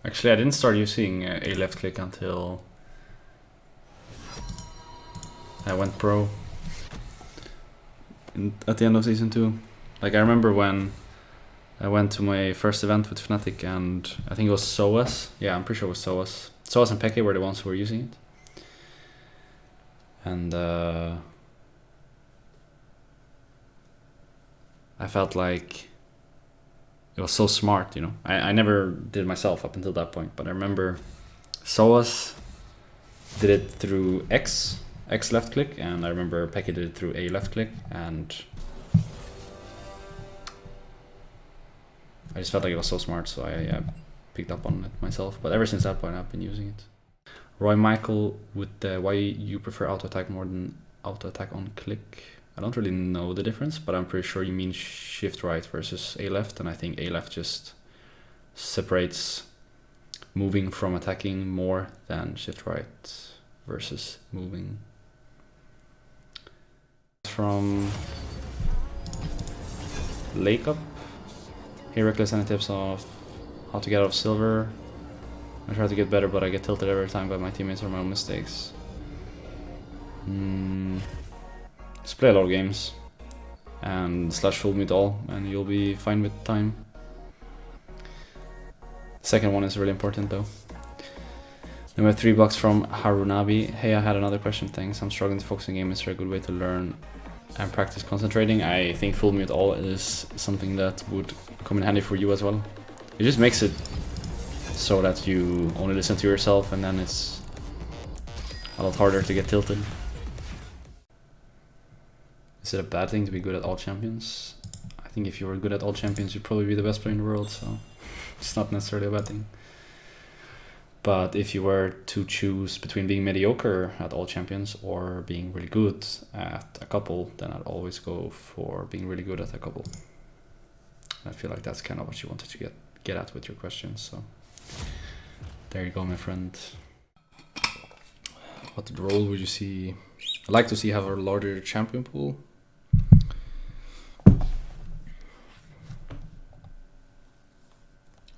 Actually, I didn't start using a left click until I went pro at the end of season 2. Like, I remember when I went to my first event with Fnatic, and I think it was SOAS. Yeah, I'm pretty sure it was SOAS. SOAS and Peke were the ones who were using it. And I felt like it was so smart, you know. I never did it myself up until that point, but I remember SOAS did it through X left click, and I remember Peke did it through A left click, and I just felt like it was so smart, so I picked up on it myself. But ever since that point, I've been using it. Roy Michael with why you prefer auto attack more than auto attack on click. I don't really know the difference, but I'm pretty sure you mean shift right versus A left, and I think A left just separates moving from attacking more than shift right versus moving. From Lake Up. Hey Rekkles, any tips of how to get out of silver? I try to get better, but I get tilted every time by my teammates or my own mistakes. Just play a lot of games and slash full mute all, and you'll be fine with time. Second one is really important though. Then we have $3 from Harunabi. Hey, I had another question, thanks. I'm struggling to focus on game. Is there a good way to learn and practice concentrating? I think full mute all is something that would come in handy for you as well. It just makes it so that you only listen to yourself, and then it's a lot harder to get tilted. Is it a bad thing to be good at all champions? I think if you were good at all champions, you'd probably be the best player in the world, so it's not necessarily a bad thing. But if you were to choose between being mediocre at all champions or being really good at a couple, then I'd always go for being really good at a couple. I feel like that's kind of what you wanted to get at with your questions, so there you go, my friend. What role would you see? I'd like to see have a larger champion pool.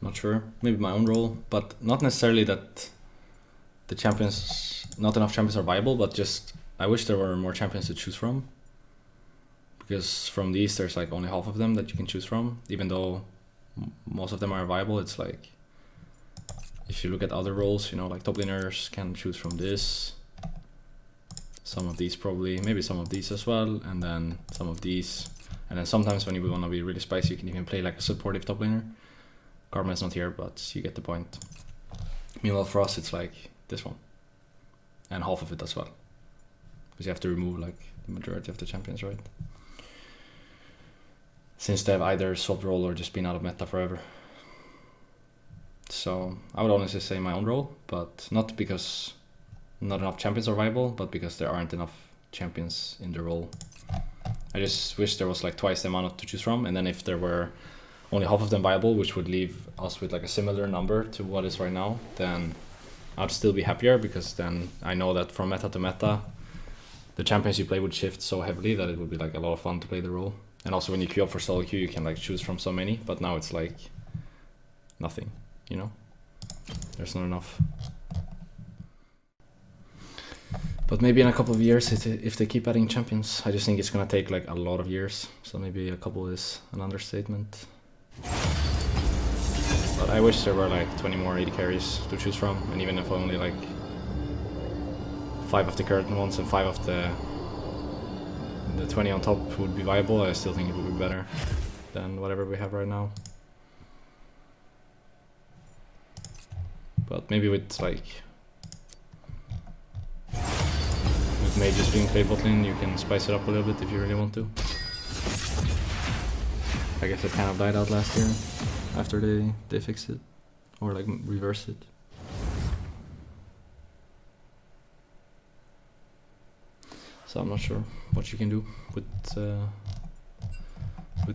Not sure, maybe my own role, but not necessarily that the champions, not enough champions are viable, but just I wish there were more champions to choose from, because from these there's like only half of them that you can choose from, even though most of them are viable. It's like, if you look at other roles, you know, like top laners can choose from this, some of these probably, maybe some of these as well, and then some of these, and then sometimes when you want to be really spicy, you can even play like a supportive top laner. Karma is not here, but you get the point. Meanwhile, for us, it's like this one, and half of it as well, because you have to remove like the majority of the champions, right? Since they have either swapped role or just been out of meta forever. So I would honestly say my own role, but not because not enough champions are viable, but because there aren't enough champions in the role. I just wish there was like twice the amount to choose from, and then if there were only half of them viable, which would leave us with like a similar number to what is right now, then I'd still be happier, because then I know that from meta to meta, the champions you play would shift so heavily that it would be like a lot of fun to play the role. And also when you queue up for solo queue, you can like choose from so many, but now it's like nothing, you know? There's not enough. But maybe in a couple of years, if they keep adding champions, I just think it's gonna take like a lot of years. So maybe a couple is an understatement. But I wish there were like 20 more AD carries to choose from, and even if only like 5 of the current ones and 5 of the 20 on top would be viable, I still think it would be better than whatever we have right now. But maybe with like with mages being played bot lane, you can spice it up a little bit if you really want to. I guess it kind of died out last year after they fixed it, or like reversed it. So I'm not sure what you can do with the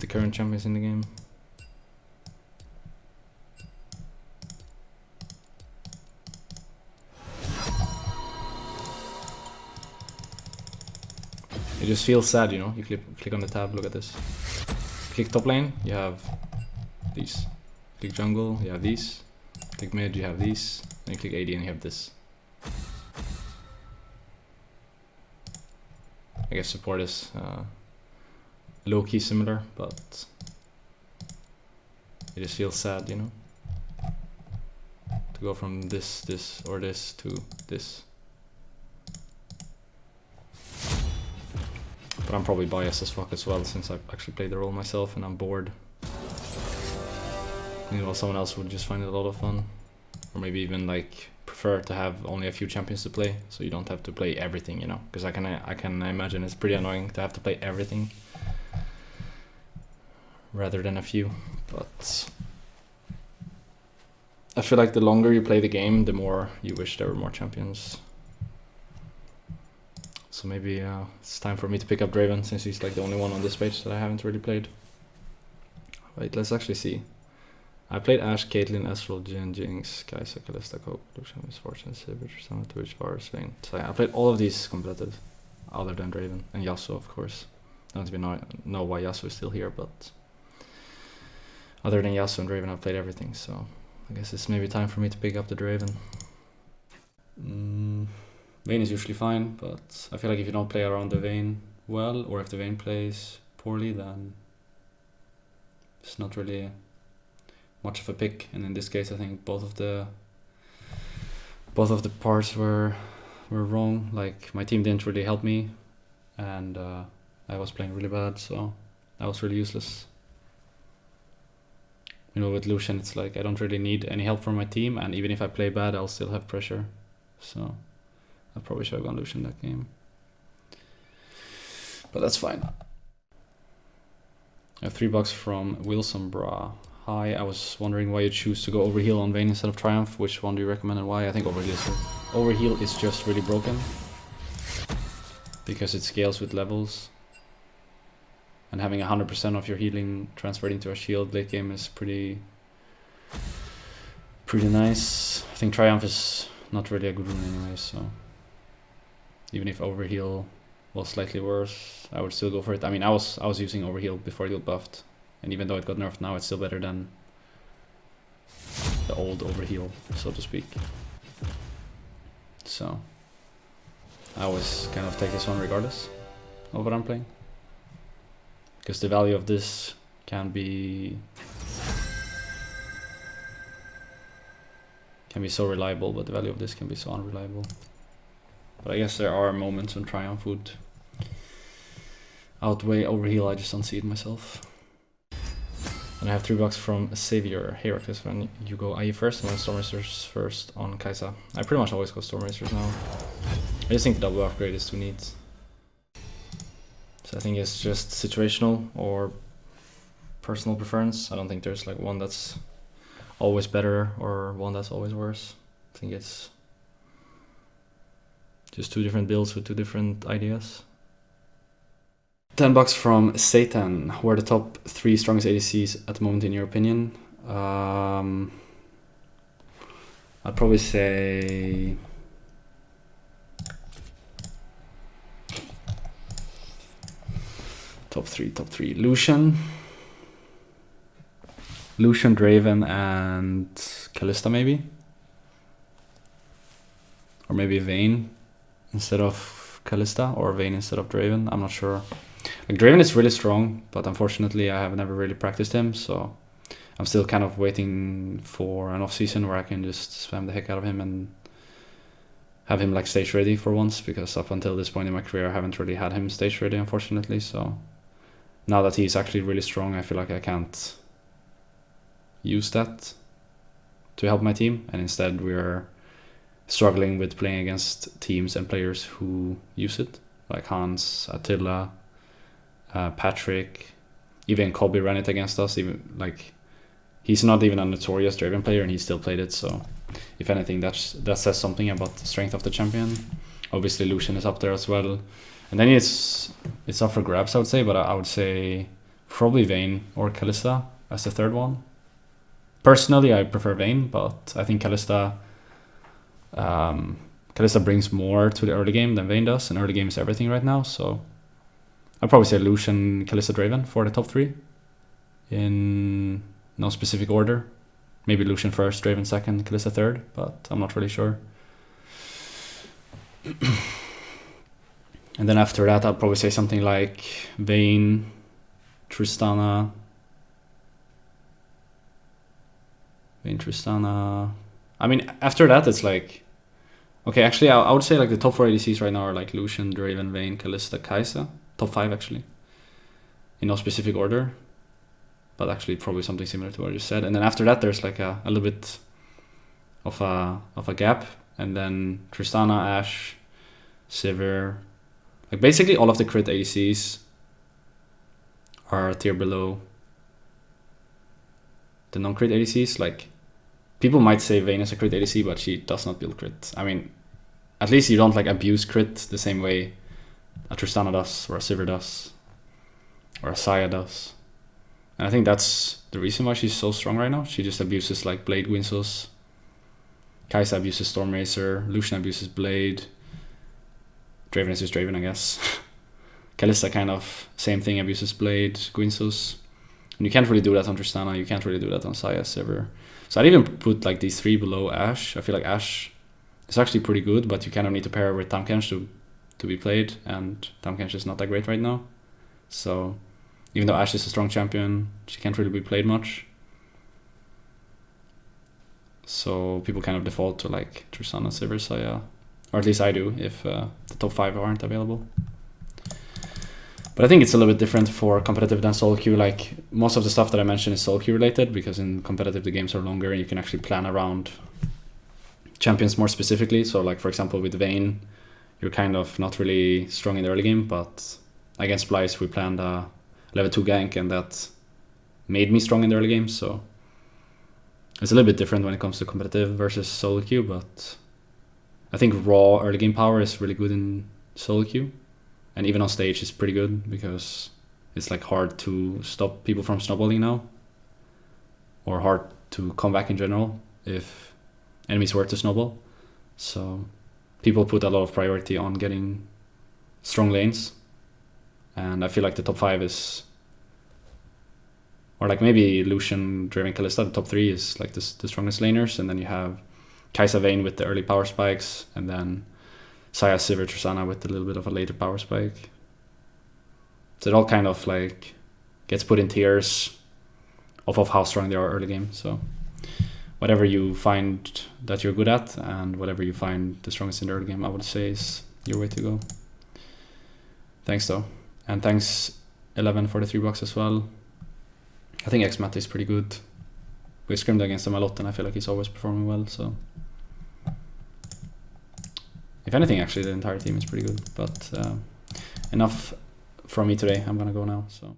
current champions in the game. It just feels sad, you know. You click on the tab, look at this. Click top lane, you have these. Click jungle, you have these. Click mid, you have these. Then you click AD and you have this. I guess support is low-key similar, but it just feels sad, you know? To go from this, this, or this to this. But I'm probably biased as fuck as well, since I've actually played the role myself and I'm bored. Meanwhile, someone else would just find it a lot of fun. Or maybe even like prefer to have only a few champions to play, so you don't have to play everything, you know? Because I can imagine it's pretty annoying to have to play everything rather than a few. But I feel like the longer you play the game, the more you wish there were more champions. So maybe it's time for me to pick up Draven, since he's like the only one on this page that I haven't really played. Wait, let's actually see. I played Ashe, Caitlyn, Ezreal, Jhin, Jinx, Kaisa, Kalista, Coke, Lucian, Misfortune, Sivir, Summit, Twitch, Varus, Vayne. So yeah, I played all of these completed, other than Draven, and Yasuo of course. I don't even know why Yasuo is still here, but other than Yasuo and Draven, I've played everything, so I guess it's maybe time for me to pick up the Draven. Vayne is usually fine, but I feel like if you don't play around the Vayne well, or if the Vayne plays poorly, then it's not really much of a pick. And in this case, I think both of the parts were wrong. Like, my team didn't really help me, and I was playing really bad, so that was really useless. You know, with Lucian, it's like I don't really need any help from my team, and even if I play bad, I'll still have pressure. So I probably should have gone Lucian that game, but that's fine. I have $3 from Wilson Bra. Hi, I was wondering why you choose to go Overheal on Vayne instead of Triumph. Which one do you recommend and why? I think Overheal is just really broken because it scales with levels, and having 100% of your healing transferred into a shield late game is pretty nice. I think Triumph is not really a good rune anyway, so even if Overheal was slightly worse, I would still go for it. I mean, I was using Overheal before it got buffed, and even though it got nerfed now, it's still better than the old Overheal, so to speak. So I always kind of take this one regardless of what I'm playing, because the value of this can be so reliable, but the value of this can be so unreliable. But I guess there are moments when Triumph would outweigh Overheal. I just don't see it myself. And I have $3 from Savior. Hey Rekkles, when you go IE first and then Stormracers first on Kaisa. I pretty much always go Stormracers now. I just think the double upgrade is too neat. So I think it's just situational or personal preference. I don't think there's like one that's always better or one that's always worse. I think it's just two different builds with two different ideas. $10 from Satan. Who are the top 3 strongest ADCs at the moment in your opinion? I'd probably say top three. Lucian, Draven, and Kalista maybe, or maybe Vayne instead of Kalista, or Vayne instead of Draven. I'm not sure. Like, Draven is really strong, but unfortunately I have never really practiced him, so I'm still kind of waiting for an off season where I can just spam the heck out of him and have him like stage ready for once, because up until this point in my career I haven't really had him stage ready, unfortunately. So now that he's actually really strong, I feel like I can't use that to help my team, and instead we're struggling with playing against teams and players who use it, like Hans, Attila, Patrick, even Kobe ran it against us. Even like, he's not even a notorious Draven player and he still played it, so if anything that says something about the strength of the champion. Obviously Lucian is up there as well, and then it's up for grabs, I would say, but I would say probably Vayne or Kalista as the third one. Personally I prefer Vayne, but I think Kalista brings more to the early game than Vayne does, and early game is everything right now, so I'd probably say Lucian, Kalista, Draven for the top 3 in no specific order. Maybe Lucian first, Draven second, Kalista third, but I'm not really sure. And then after that, I'll probably say something like Vayne, Tristana. I mean, after that, it's like... Okay, actually, I would say like the top 4 ADCs right now are like Lucian, Draven, Vayne, Kalista, Kaisa. Top 5, actually. In no specific order. But actually, probably something similar to what I just said. And then after that, there's like a little bit of a gap. And then Tristana, Ashe, Sivir. Like basically all of the crit ADCs are a tier below the non-crit ADCs. Like, people might say Vayne is a crit ADC, but she does not build crit. I mean, at least you don't like abuse crit the same way a Tristana does, or a Sivir does, or a Saya does. And I think that's the reason why she's so strong right now. She just abuses like Blade Guinsoo's. Kaisa abuses Stormracer. Lucian abuses Blade. Draven is just Draven, I guess. Kalista kind of same thing, abuses Blade, Guinsoo's. And you can't really do that on Tristana. You can't really do that on Saya, Sivir. So I'd even put like these 3 below Ashe. I feel like Ashe is actually pretty good, but you kind of need to pair her with Tahm Kench to be played, and Tahm Kench is not that great right now. So even though Ashe is a strong champion, she can't really be played much. So people kind of default to like Tristana, Sivir, Saya. Or at least I do, if the top 5 aren't available. But I think it's a little bit different for competitive than solo queue. Like, most of the stuff that I mentioned is solo queue related, because in competitive the games are longer and you can actually plan around champions more specifically. So like, for example, with Vayne, you're kind of not really strong in the early game, but against Splice we planned a level 2 gank, and that made me strong in the early game. So it's a little bit different when it comes to competitive versus solo queue, but I think raw early game power is really good in solo queue, and even on stage it's pretty good, because it's like hard to stop people from snowballing now, or hard to come back in general if enemies were to snowball. So people put a lot of priority on getting strong lanes, and I feel like the top 5 is, or like maybe Lucian, Draven, Kalista, the top 3 is like the strongest laners, and then you have Kaisa, Vayne with the early power spikes, and then Saya, Sivir, Tristana with a little bit of a later power spike. So it all kind of like gets put in tiers of how strong they are early game. So whatever you find that you're good at, and whatever you find the strongest in the early game, I would say is your way to go. Thanks though. And thanks 11 for the $3 as well. I think Xmat is pretty good. We scrimmed against him a lot, and I feel like he's always performing well, so if anything, actually the entire team is pretty good. But enough from me today. I'm gonna go now. So